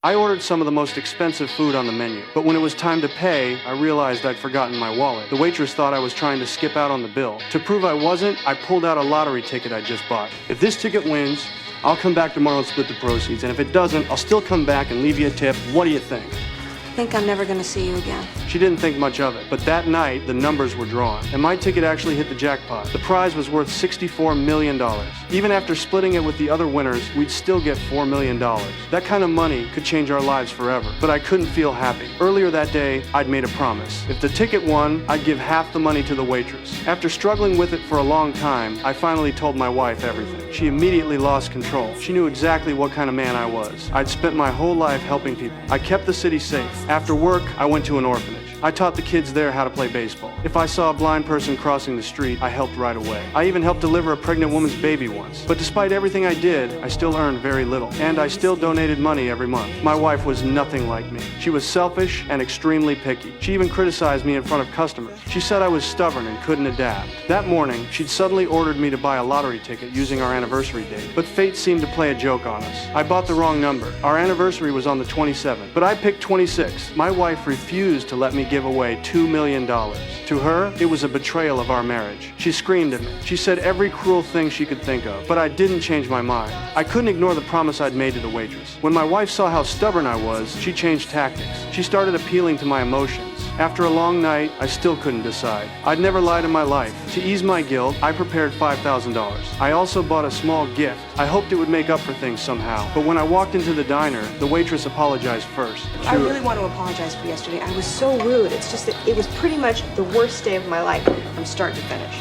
I ordered some of the most expensive food on the menu, but when it was time to pay, I realized I'd forgotten my wallet. The waitress thought I was trying to skip out on the bill. To prove I wasn't, I pulled out a lottery ticket I just bought. If this ticket wins, I'll come back tomorrow and split the proceeds, and if it doesn't, I'll still come back and leave you a tip. What do you think? I think I'm never gonna see you again. She didn't think much of it, but that night, the numbers were drawn, and my ticket actually hit the jackpot. The prize was worth $64 million. Even after splitting it with the other winners, we'd still get $4 million. That kind of money could change our lives forever, but I couldn't feel happy. Earlier that day, I'd made a promise. If the ticket won, I'd give half the money to the waitress. After struggling with it for a long time, I finally told my wife everything. She immediately lost control. She knew exactly what kind of man I was. I'd spent my whole life helping people. I kept the city safe. After work, I went to an orphanage. I taught the kids there how to play baseball. If I saw a blind person crossing the street, I helped right away. I even helped deliver a pregnant woman's baby once. But despite everything I did, I still earned very little. And I still donated money every month. My wife was nothing like me. She was selfish and extremely picky. She even criticized me in front of customers. She said I was stubborn and couldn't adapt. That morning, she'd suddenly ordered me to buy a lottery ticket using our anniversary date. But fate seemed to play a joke on us. I bought the wrong number. Our anniversary was on the 27th, but I picked 26. My wife refused to let me give away $2 million. To her, it was a betrayal of our marriage. She screamed at me. She said every cruel thing she could think of, but I didn't change my mind. I couldn't ignore the promise I'd made to the waitress. When my wife saw how stubborn I was, she changed tactics. She started appealing to my emotions. After a long night, I still couldn't decide. I'd never lied in my life. To ease my guilt, I prepared $5,000. I also bought a small gift. I hoped it would make up for things somehow. But when I walked into the diner, the waitress apologized first. I really want to apologize for yesterday. I was so rude. It's just that it was pretty much the worst day of my life from start to finish.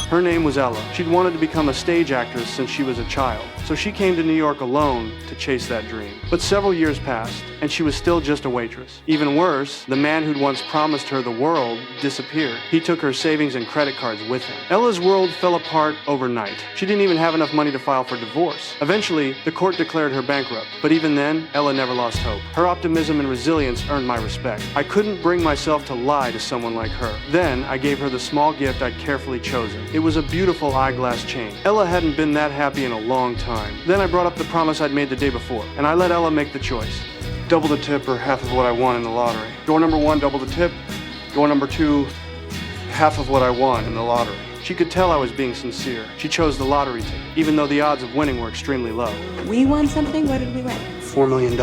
Her name was Ella. She'd wanted to become a stage actress since she was a child, so she came to New York alone to chase that dream. But several years passed, and she was still just a waitress. Even worse, the man who'd once promised her the world disappeared. He took her savings and credit cards with him. Ella's world fell apart overnight. She didn't even have enough money to file for divorce. Eventually, the court declared her bankrupt, but even then, Ella never lost hope. Her optimism and resilience earned my respect. I couldn't bring myself to lie to someone like her. Then, I gave her the small gift I'd carefully chosen. It was a beautiful eyeglass chain. Ella hadn't been that happy in a long time. Then I brought up the promise I'd made the day before, and I let Ella make the choice. Double the tip or half of what I won in the lottery. Door number 1, double the tip. Door number 2, half of what I won in the lottery. She could tell I was being sincere. She chose the lottery ticket, even though the odds of winning were extremely low. We won something? What did we win? $4 million.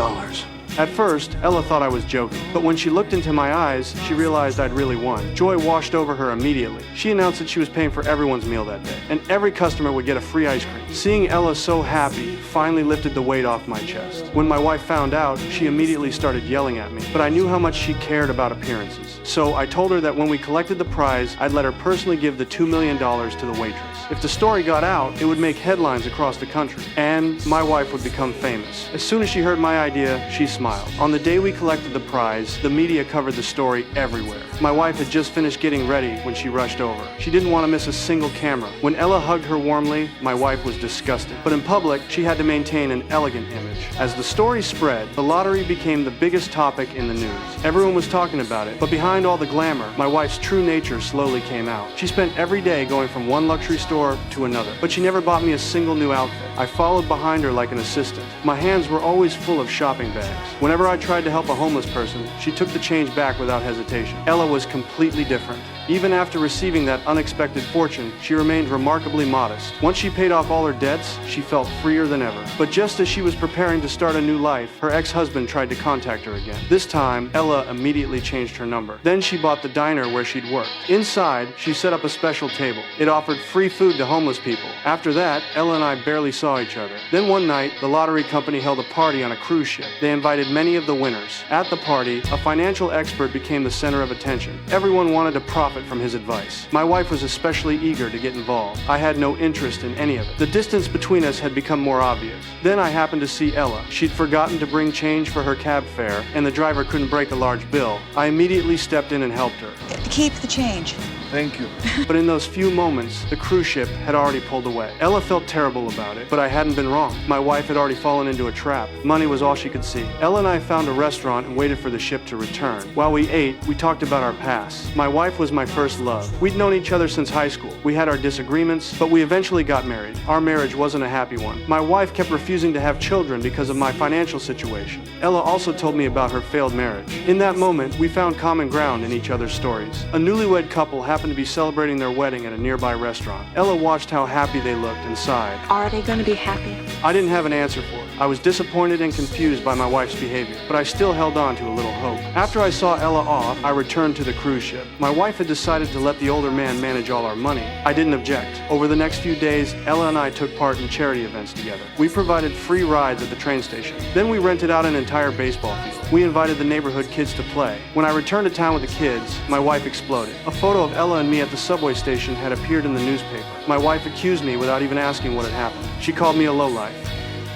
At first, Ella thought I was joking, but when she looked into my eyes, she realized I'd really won. Joy washed over her immediately. She announced that she was paying for everyone's meal that day, and every customer would get a free ice cream. Seeing Ella so happy finally lifted the weight off my chest. When my wife found out, she immediately started yelling at me, but I knew how much she cared about appearances. So I told her that when we collected the prize, I'd let her personally give the $2 million to the waitress. If the story got out, it would make headlines across the country, and my wife would become famous. As soon as she heard my idea, she smiled. On the day we collected the prize, the media covered the story everywhere. My wife had just finished getting ready when she rushed over. She didn't want to miss a single camera. When Ella hugged her warmly, my wife was disgusted. But in public, she had to maintain an elegant image. As the story spread, the lottery became the biggest topic in the news. Everyone was talking about it, but behind all the glamour, my wife's true nature slowly came out. She spent every day going from one luxury store to another, but she never bought me a single new outfit. I followed behind her like an assistant. My hands were always full of shopping bags. Whenever I tried to help a homeless person, she took the change back without hesitation. Ella was completely different. Even after receiving that unexpected fortune, she remained remarkably modest. Once she paid off all her debts, she felt freer than ever. But just as she was preparing to start a new life, her ex-husband tried to contact her again. This time, Ella immediately changed her number. Then she bought the diner where she'd worked. Inside, she set up a special table. It offered free food to homeless people. After that, Ella and I barely saw each other. Then one night, the lottery company held a party on a cruise ship. They invited many of the winners. At the party, a financial expert became the center of attention. Everyone wanted to profit from his advice. My wife was especially eager to get involved. I had no interest in any of it. The distance between us had become more obvious. Then I happened to see Ella. She'd forgotten to bring change for her cab fare, and the driver couldn't break a large bill. I immediately stepped in and helped her. Keep the change. Thank you. But in those few moments, the cruise ship had already pulled away. Ella felt terrible about it, but I hadn't been wrong. My wife had already fallen into a trap. Money was all she could see. Ella and I found a restaurant and waited for the ship to return. While we ate, we talked about our past. My wife was my first love. We'd known each other since high school. We had our disagreements, but we eventually got married. Our marriage wasn't a happy one. My wife kept refusing to have children because of my financial situation. Ella also told me about her failed marriage. In that moment, we found common ground in each other's stories. A newlywed couple happened to be celebrating their wedding at a nearby restaurant. Ella watched how happy they looked and sighed. Are they going to be happy? I didn't have an answer for it. I was disappointed and confused by my wife's behavior, but I still held on to a little hope. After I saw Ella off, I returned to the cruise ship. My wife had decided to let the older man manage all our money. I didn't object. Over the next few days, Ella and I took part in charity events together. We provided free rides at the train station. Then we rented out an entire baseball field. We invited the neighborhood kids to play. When I returned to town with the kids, my wife exploded. A photo of Ella and me at the subway station had appeared in the newspaper. My wife accused me without even asking what had happened. She called me a lowlife.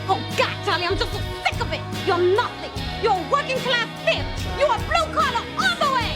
Oh, God, Charlie, I'm just so sick of it. You're nothing. You're a working class simp. You're a blue collar all the way.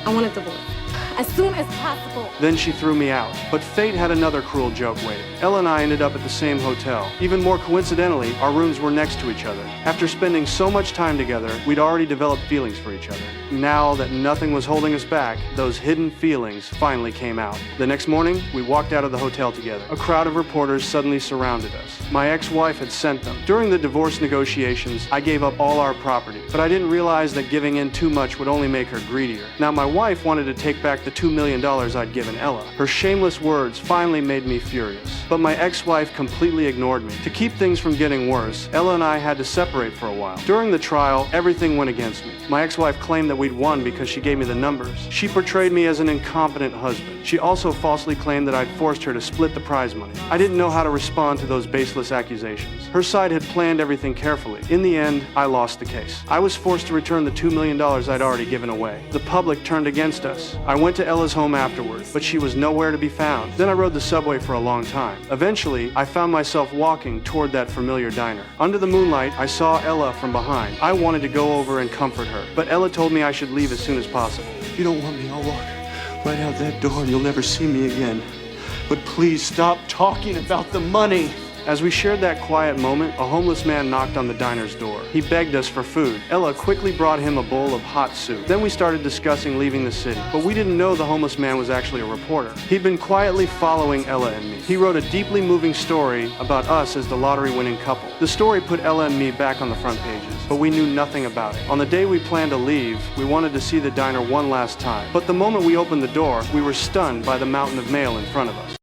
I want a divorce as soon as possible. Then she threw me out. But fate had another cruel joke waiting. Ella and I ended up at the same hotel. Even more coincidentally, our rooms were next to each other. After spending so much time together, we'd already developed feelings for each other. Now that nothing was holding us back, those hidden feelings finally came out. The next morning, we walked out of the hotel together. A crowd of reporters suddenly surrounded us. My ex-wife had sent them. During the divorce negotiations, I gave up all our property, but I didn't realize that giving in too much would only make her greedier. Now my wife wanted to take back the $2 million I'd given Ella. Her shameless words finally made me furious. But my ex-wife completely ignored me. To keep things from getting worse, Ella and I had to separate for a while. During the trial, everything went against me. My ex-wife claimed that we'd won because she gave me the numbers. She portrayed me as an incompetent husband. She also falsely claimed that I'd forced her to split the prize money. I didn't know how to respond to those baseless accusations. Her side had planned everything carefully. In the end, I lost the case. I was forced to return the $2 million I'd already given away. The public turned against us. I went to Ella's home afterward, but she was nowhere to be found. Then I rode the subway for a long time. Eventually, I found myself walking toward that familiar diner. Under the moonlight, I saw Ella from behind. I wanted to go over and comfort her, but Ella told me I should leave as soon as possible. If you don't want me, I'll walk right out that door and you'll never see me again. But please stop talking about the money. As we shared that quiet moment, a homeless man knocked on the diner's door. He begged us for food. Ella quickly brought him a bowl of hot soup. Then we started discussing leaving the city, but we didn't know the homeless man was actually a reporter. He'd been quietly following Ella and me. He wrote a deeply moving story about us as the lottery-winning couple. The story put Ella and me back on the front pages, but we knew nothing about it. On the day we planned to leave, we wanted to see the diner one last time. But the moment we opened the door, we were stunned by the mountain of mail in front of us.